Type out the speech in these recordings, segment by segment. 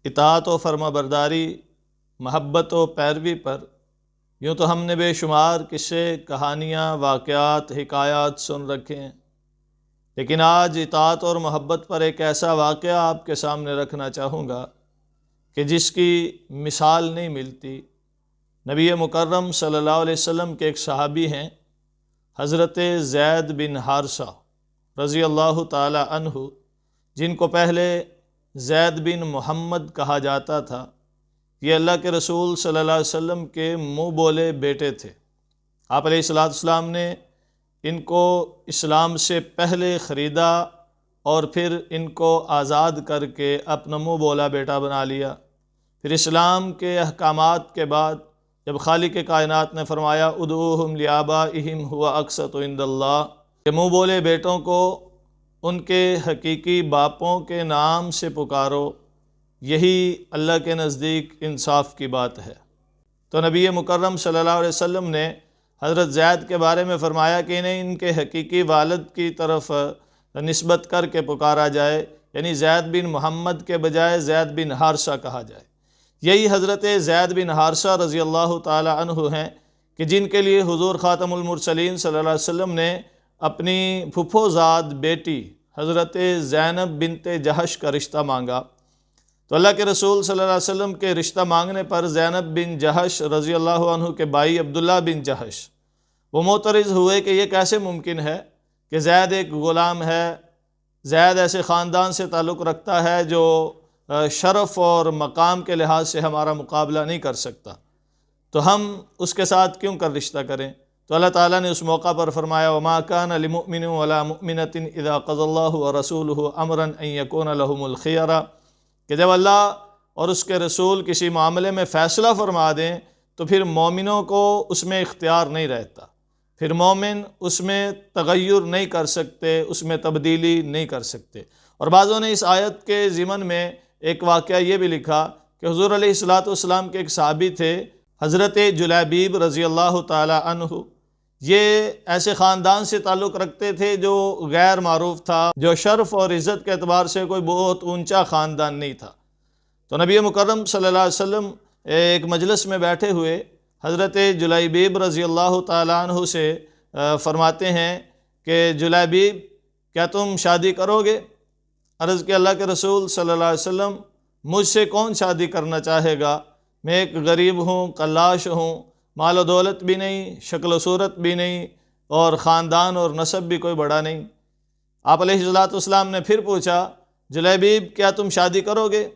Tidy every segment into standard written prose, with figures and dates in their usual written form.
اطاعت و فرما برداری، محبت و پیروی پر یوں تو ہم نے بے شمار قصے، کہانیاں، واقعات، حکایات سن رکھے ہیں، لیکن آج اطاعت اور محبت پر ایک ایسا واقعہ آپ کے سامنے رکھنا چاہوں گا کہ جس کی مثال نہیں ملتی۔ نبی مکرم صلی اللہ علیہ وسلم کے ایک صحابی ہیں، حضرت زید بن حارثہ رضی اللہ تعالی عنہ، جن کو پہلے زید بن محمد کہا جاتا تھا۔ یہ اللہ کے رسول صلی اللہ علیہ وسلم کے منہ بولے بیٹے تھے۔ آپ علیہ السلام نے ان کو اسلام سے پہلے خریدا اور پھر ان کو آزاد کر کے اپنا منہ بولا بیٹا بنا لیا۔ پھر اسلام کے احکامات کے بعد جب خالق کائنات نے فرمایا ادعوہم لآبائہم هو اقسط عند اللہ، کہ منہ بولے بیٹوں کو ان کے حقیقی باپوں کے نام سے پکارو، یہی اللہ کے نزدیک انصاف کی بات ہے۔ تو نبی مکرم صلی اللہ علیہ وسلم نے حضرت زید کے بارے میں فرمایا کہ انہیں ان کے حقیقی والد کی طرف نسبت کر کے پکارا جائے، یعنی زید بن محمد کے بجائے زید بن حارثہ کہا جائے۔ یہی حضرت زید بن حارثہ رضی اللہ تعالی عنہ ہیں کہ جن کے لیے حضور خاتم المرسلین صلی اللہ علیہ وسلم نے اپنی پھپھو زاد بیٹی حضرت زینب بنت جہش کا رشتہ مانگا۔ تو اللہ کے رسول صلی اللہ علیہ وسلم کے رشتہ مانگنے پر زینب بن جہش رضی اللہ عنہ کے بھائی عبداللہ بن جہش وہ معترض ہوئے کہ یہ کیسے ممکن ہے کہ زید ایک غلام ہے، زید ایسے خاندان سے تعلق رکھتا ہے جو شرف اور مقام کے لحاظ سے ہمارا مقابلہ نہیں کر سکتا، تو ہم اس کے ساتھ کیوں کر رشتہ کریں؟ تو اللہ تعالیٰ نے اس موقع پر فرمایا وَمَا كَانَ لِمُؤْمِنٍ وَلَا مُؤْمِنَةٍ إِذَا قَضَى اللَّهُ وَرَسُولُهُ أَمْرًا أَن يَكُونَ لَهُمُ الْخِيَرَةُ، کہ جب اللہ اور اس کے رسول کسی معاملے میں فیصلہ فرما دیں تو پھر مومنوں کو اس میں اختیار نہیں رہتا، پھر مومن اس میں تغیر نہیں کر سکتے، اس میں تبدیلی نہیں کر سکتے۔ اور بعضوں نے اس آیت کے ضمن میں ایک واقعہ یہ بھی لکھا کہ حضور علیہ السلام کے ایک صحابی تھے حضرت جلیبیب رضی اللہ تعالی عنہ، یہ ایسے خاندان سے تعلق رکھتے تھے جو غیر معروف تھا، جو شرف اور عزت کے اعتبار سے کوئی بہت اونچا خاندان نہیں تھا۔ تو نبی مکرم صلی اللہ علیہ وسلم ایک مجلس میں بیٹھے ہوئے حضرت جلیبیب رضی اللہ تعالی عنہ سے فرماتے ہیں کہ جلیبیب کیا تم شادی کرو گے؟ عرض کہ اللہ کے رسول صلی اللہ علیہ وسلم مجھ سے کون شادی کرنا چاہے گا؟ میں ایک غریب ہوں، قلاش ہوں، مال و دولت بھی نہیں، شکل و صورت بھی نہیں، اور خاندان اور نسب بھی کوئی بڑا نہیں۔ آپ علیہ السلام نے پھر پوچھا جلیبیب کیا تم شادی کرو گے؟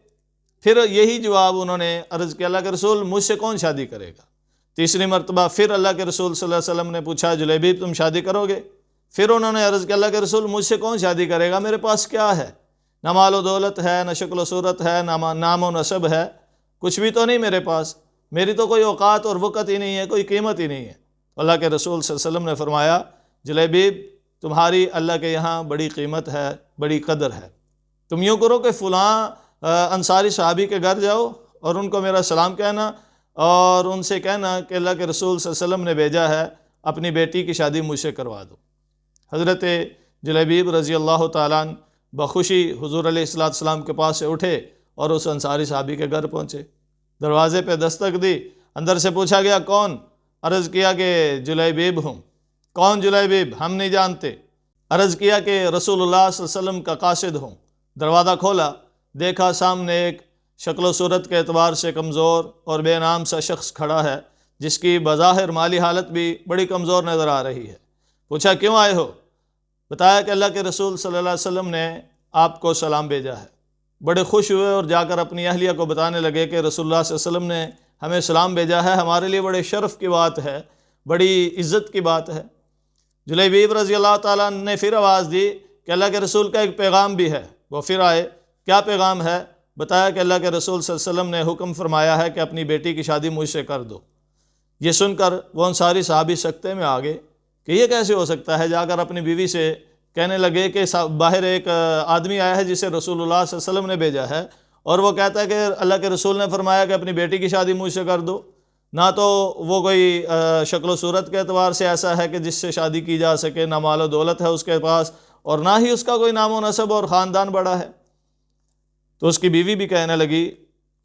پھر یہی جواب انہوں نے عرض کیا اللہ کے رسول مجھ سے کون شادی کرے گا؟ تیسری مرتبہ پھر اللہ کے رسول صلی اللہ علیہ وسلم نے پوچھا جلیبیب تم شادی کرو گے؟ پھر انہوں نے عرض کیا اللہ کے رسول مجھ سے کون شادی کرے گا؟ میرے پاس کیا ہے؟ نہ مال و دولت ہے، نہ شکل و صورت ہے، نہ نام و نسب ہے، کچھ بھی تو نہیں میرے پاس، میری تو کوئی اوقات اور وقت ہی نہیں ہے، کوئی قیمت ہی نہیں ہے۔ اللہ کے رسول صلی اللہ علیہ وسلم نے فرمایا جلیبیب تمہاری اللہ کے یہاں بڑی قیمت ہے، بڑی قدر ہے، تم یوں کرو کہ فلاں انصاری صحابی کے گھر جاؤ اور ان کو میرا سلام کہنا اور ان سے کہنا کہ اللہ کے رسول صلی اللہ علیہ وسلم نے بھیجا ہے، اپنی بیٹی کی شادی مجھ سے کروا دو۔ حضرت جلیبیب رضی اللہ تعالیٰ عنہ بخوشی حضور علیہ السلام کے پاس سے اٹھے اور اس انصاری صحابی کے گھر پہنچے، دروازے پہ دستک دی، اندر سے پوچھا گیا کون؟ عرض کیا کہ جلیبیب ہوں۔ کون جلیبیب؟ ہم نہیں جانتے۔ عرض کیا کہ رسول اللہ صلی اللہ علیہ وسلم کا قاصد ہوں۔ دروازہ کھولا، دیکھا سامنے ایک شکل و صورت کے اعتبار سے کمزور اور بے نام سا شخص کھڑا ہے جس کی بظاہر مالی حالت بھی بڑی کمزور نظر آ رہی ہے۔ پوچھا کیوں آئے ہو؟ بتایا کہ اللہ کے رسول صلی اللہ علیہ وسلم نے آپ کو سلام بھیجا ہے۔ بڑے خوش ہوئے اور جا کر اپنی اہلیہ کو بتانے لگے کہ رسول اللہ صلی اللہ علیہ وسلم نے ہمیں سلام بھیجا ہے، ہمارے لیے بڑے شرف کی بات ہے، بڑی عزت کی بات ہے۔ جلیبیب رضی اللہ تعالیٰ نے پھر آواز دی کہ اللہ کے رسول کا ایک پیغام بھی ہے۔ وہ پھر آئے، کیا پیغام ہے؟ بتایا کہ اللہ کے رسول صلی اللہ علیہ وسلم نے حکم فرمایا ہے کہ اپنی بیٹی کی شادی مجھ سے کر دو۔ یہ سن کر وہ انصاری صحابی سکتے میں آ گئے کہ یہ کیسے ہو سکتا ہے، جا کر اپنی بیوی سے کہنے لگے کہ باہر ایک آدمی آیا ہے جسے رسول اللہ صلی اللہ علیہ وسلم نے بھیجا ہے اور وہ کہتا ہے کہ اللہ کے رسول نے فرمایا کہ اپنی بیٹی کی شادی مجھ سے کر دو۔ نہ تو وہ کوئی شکل و صورت کے اعتبار سے ایسا ہے کہ جس سے شادی کی جا سکے، نہ مال و دولت ہے اس کے پاس، اور نہ ہی اس کا کوئی نام و نسب اور خاندان بڑا ہے۔ تو اس کی بیوی بھی کہنے لگی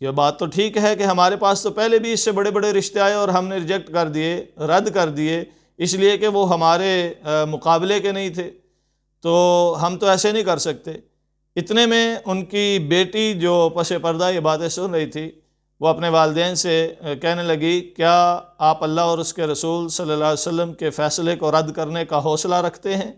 یہ بات تو ٹھیک ہے کہ ہمارے پاس تو پہلے بھی اس سے بڑے بڑے رشتے آئے اور ہم نے ریجیکٹ کر دیے، رد کر دیے، اس لیے کہ وہ ہمارے مقابلے کے نہیں تھے، تو ہم تو ایسے نہیں کر سکتے۔ اتنے میں ان کی بیٹی جو پس پردہ یہ باتیں سن رہی تھی، وہ اپنے والدین سے کہنے لگی، کیا آپ اللہ اور اس کے رسول صلی اللہ علیہ وسلم کے فیصلے کو رد کرنے کا حوصلہ رکھتے ہیں؟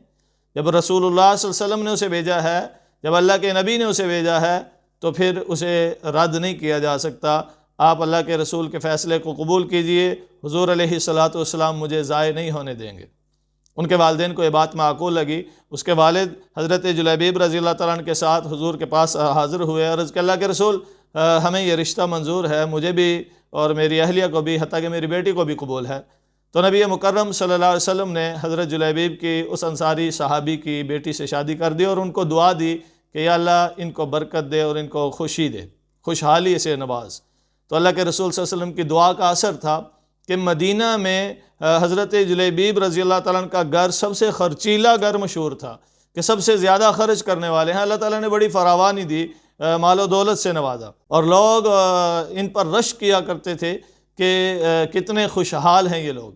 جب رسول اللہ صلی اللہ علیہ وسلم نے اسے بھیجا ہے، جب اللہ کے نبی نے اسے بھیجا ہے، تو پھر اسے رد نہیں کیا جا سکتا۔ آپ اللہ کے رسول کے فیصلے کو قبول کیجئے، حضور علیہ الصلوۃ والسلام مجھے ضائع نہیں ہونے دیں گے۔ ان کے والدین کو یہ بات معقول لگی۔ اس کے والد حضرت جلیبیب رضی اللہ تعالیٰ عنہ کے ساتھ حضور کے پاس حاضر ہوئے، عرض کہ اللہ کے رسول ہمیں یہ رشتہ منظور ہے، مجھے بھی اور میری اہلیہ کو بھی، حتیٰ کہ میری بیٹی کو بھی قبول ہے۔ تو نبی مکرم صلی اللہ علیہ وسلم نے حضرت جلیبیب کی اس انصاری صحابی کی بیٹی سے شادی کر دی اور ان کو دعا دی کہ یا اللہ ان کو برکت دے اور ان کو خوشی دے، خوشحالی سے نواز۔ تو اللہ کے رسول صلی اللہ علیہ وسلم کی دعا کا اثر تھا کہ مدینہ میں حضرت جلیبیب رضی اللہ تعالیٰ عنہ کا گھر سب سے خرچیلا گھر مشہور تھا، کہ سب سے زیادہ خرچ کرنے والے ہیں۔ اللہ تعالیٰ نے بڑی فراوانی دی، مال و دولت سے نوازا، اور لوگ ان پر رشک کیا کرتے تھے کہ کتنے خوشحال ہیں یہ لوگ۔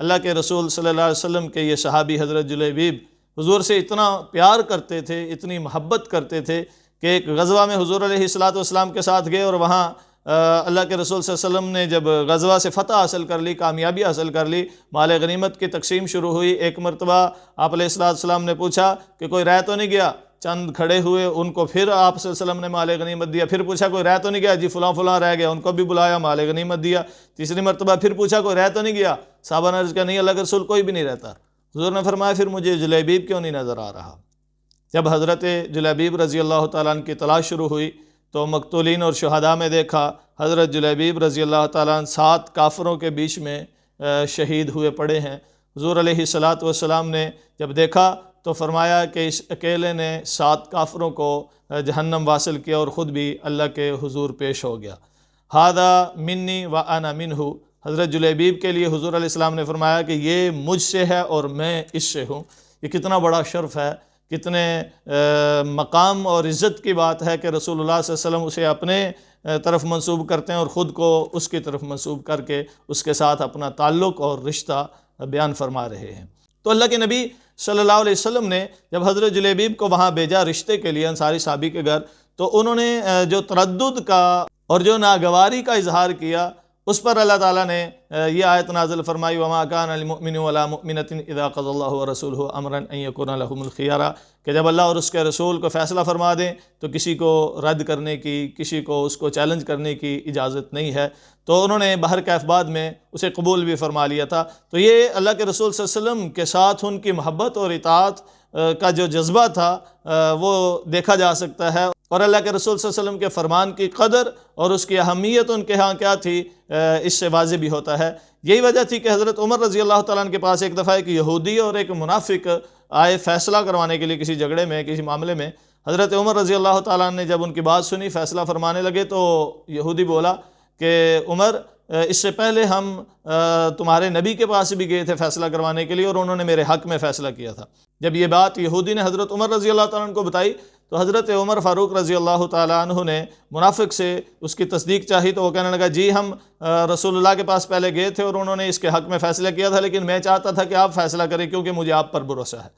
اللہ کے رسول صلی اللہ علیہ وسلم کے یہ صحابی حضرت جلیبیب حضور سے اتنا پیار کرتے تھے، اتنی محبت کرتے تھے کہ ایک غزوہ میں حضور علیہ الصلوۃ والسلام کے ساتھ گئے، اور وہاں اللہ کے رسول صلی اللہ علیہ وسلم نے جب غزوہ سے فتح حاصل کر لی، کامیابی حاصل کر لی، مال غنیمت کی تقسیم شروع ہوئی۔ ایک مرتبہ آپ علیہ الصلوۃ والسلام نے پوچھا کہ کوئی رہ تو نہیں گیا؟ چند کھڑے ہوئے، ان کو پھر آپ صلی اللہ علیہ وسلم نے مال غنیمت دیا۔ پھر پوچھا کوئی رہ تو نہیں گیا؟ جی فلاں فلاں رہ گیا، ان کو بھی بلایا، مال غنیمت دیا۔ تیسری مرتبہ پھر پوچھا کوئی رہ تو نہیں گیا؟ صحابہ نے عرض کیا نہیں اللہ کے رسول کوئی بھی نہیں رہتا۔ حضور نے فرمایا پھر مجھے جلیبیب کیوں نہیں نظر آ رہا؟ جب حضرت جلیبیب رضی اللہ تعالیٰ عنہ کی تلاش شروع ہوئی تو مقتولین اور شہداء میں دیکھا حضرت جلیبیب رضی اللہ تعالیٰ عنہ 7 کافروں کے بیچ میں شہید ہوئے پڑے ہیں۔ حضور علیہ الصلوۃ والسلام نے جب دیکھا تو فرمایا کہ اس اکیلے نے 7 کافروں کو جہنم واصل کیا اور خود بھی اللہ کے حضور پیش ہو گیا۔ ھذا منی و انا منہ، حضرت جلیبیب کے لیے حضور علیہ السلام نے فرمایا کہ یہ مجھ سے ہے اور میں اس سے ہوں۔ یہ کتنا بڑا شرف ہے، کتنے مقام اور عزت کی بات ہے کہ رسول اللہ صلی اللہ علیہ وسلم اسے اپنے طرف منسوب کرتے ہیں اور خود کو اس کی طرف منسوب کر کے اس کے ساتھ اپنا تعلق اور رشتہ بیان فرما رہے ہیں۔ تو اللہ کے نبی صلی اللہ علیہ وسلم نے جب حضرت جلیبیب کو وہاں بھیجا رشتے کے لیے انصاری صحابی کے گھر، تو انہوں نے جو تردد کا اور جو ناگواری کا اظہار کیا، اس پر اللہ تعالیٰ نے یہ آیت نازل فرمائی وَمَا كَانَ لِمُؤْمِنٍ وَلَا مُؤْمِنَةٍ إِذَا قَضَى اللَّهُ وَرَسُولُهُ أَمْرًا أَن يَكُونَ لَهُمُ الْخِيَرَةُ، کہ جب اللہ اور اس کے رسول کو فیصلہ فرما دیں تو کسی کو رد کرنے کی، کسی کو اس کو چیلنج کرنے کی اجازت نہیں ہے۔ تو انہوں نے بہر کیف بعد میں اسے قبول بھی فرما لیا تھا۔ تو یہ اللہ کے رسول صلی اللہ علیہ وسلم کے ساتھ ان کی محبت اور اطاعت کا جو جذبہ تھا وہ دیکھا جا سکتا ہے، اور اللہ کے رسول صلی اللہ علیہ وسلم کے فرمان کی قدر اور اس کی اہمیت ان کے ہاں کیا تھی اس سے واضح بھی ہوتا ہے۔ یہی وجہ تھی کہ حضرت عمر رضی اللہ تعالیٰ عنہ کے پاس ایک دفعہ ایک یہودی اور ایک منافق آئے فیصلہ کروانے کے لیے کسی جھگڑے میں، کسی معاملے میں۔ حضرت عمر رضی اللہ تعالیٰ عنہ نے جب ان کی بات سنی، فیصلہ فرمانے لگے، تو یہودی بولا کہ عمر اس سے پہلے ہم تمہارے نبی کے پاس بھی گئے تھے فیصلہ کروانے کے لیے اور انہوں نے میرے حق میں فیصلہ کیا تھا۔ جب یہ بات یہودی نے حضرت عمر رضی اللہ تعالیٰ عنہ کو بتائی تو حضرت عمر فاروق رضی اللہ تعالیٰ عنہ نے منافق سے اس کی تصدیق چاہی، تو وہ کہنے لگا جی ہم رسول اللہ کے پاس پہلے گئے تھے اور انہوں نے اس کے حق میں فیصلہ کیا تھا، لیکن میں چاہتا تھا کہ آپ فیصلہ کریں کیونکہ مجھے آپ پر بھروسہ ہے۔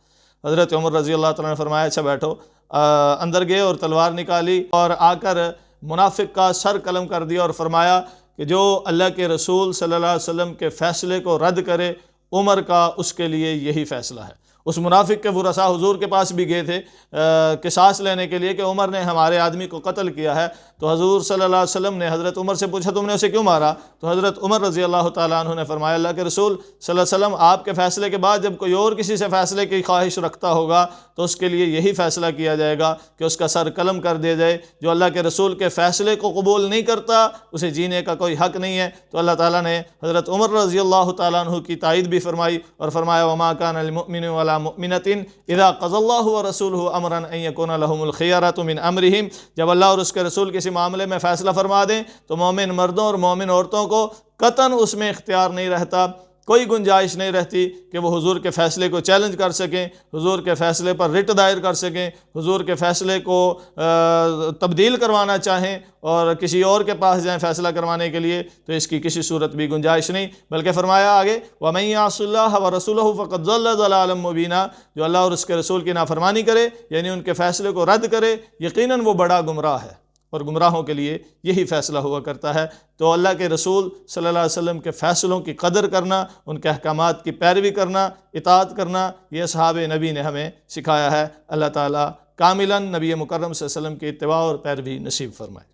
حضرت عمر رضی اللہ تعالیٰ نے فرمایا اچھا بیٹھو۔ اندر گئے اور تلوار نکالی اور آ کر منافق کا سر قلم کر دیا اور فرمایا کہ جو اللہ کے رسول صلی اللہ علیہ وسلم کے فیصلے کو رد کرے، عمر کا اس کے لیے یہی فیصلہ ہے۔ اس منافق کے ورثاء حضور کے پاس بھی گئے تھے قصاص لینے کے لیے کہ عمر نے ہمارے آدمی کو قتل کیا ہے۔ تو حضور صلی اللہ علیہ وسلم نے حضرت عمر سے پوچھا تم نے اسے کیوں مارا؟ تو حضرت عمر رضی اللہ تعالیٰ عنہ نے فرمایا اللہ کے رسول صلی اللہ علیہ وسلم آپ کے فیصلے کے بعد جب کوئی اور کسی سے فیصلے کی خواہش رکھتا ہوگا تو اس کے لیے یہی فیصلہ کیا جائے گا کہ اس کا سر قلم کر دیا جائے۔ جو اللہ کے رسول کے فیصلے کو قبول نہیں کرتا اسے جینے کا کوئی حق نہیں ہے۔ تو اللہ تعالیٰ نے حضرت عمر رضی اللہ تعالیٰ عنہ کی تائید بھی فرمائی اور فرمایا وما كان للمؤمن ولا مؤمنة اذا قضى الله ورسوله امرا ان يكون لهم الخيارة من امرهم، جب اللہ اور اس کے رسول کسی معاملے میں فیصلہ فرما دیں تو مومن مردوں اور مومن عورتوں کو قطعاً اس میں اختیار نہیں رہتا کوئی گنجائش نہیں رہتی کہ وہ حضور کے فیصلے کو چیلنج کر سکیں، حضور کے فیصلے پر رٹ دائر کر سکیں، حضور کے فیصلے کو تبدیل کروانا چاہیں اور کسی اور کے پاس جائیں فیصلہ کروانے کے لیے، تو اس کی کسی صورت بھی گنجائش نہیں۔ بلکہ فرمایا آگے وَمَن يَعْصِ اللَّهَ وَرَسُولَهُ فَقَدْ ضَلَّ ضَلَالًا مُبِينًا، جو اللہ اور اس کے رسول کی نافرمانی کرے یعنی ان کے فیصلے کو رد کرے، یقیناً وہ بڑا گمراہ ہے، اور گمراہوں کے لیے یہی فیصلہ ہوا کرتا ہے۔ تو اللہ کے رسول صلی اللہ علیہ وسلم کے فیصلوں کی قدر کرنا، ان کے احکامات کی پیروی کرنا، اطاعت کرنا، یہ اصحاب نبی نے ہمیں سکھایا ہے۔ اللہ تعالیٰ کاملاً نبی مکرم صلی اللہ علیہ وسلم کی اتباع اور پیروی نصیب فرمائے۔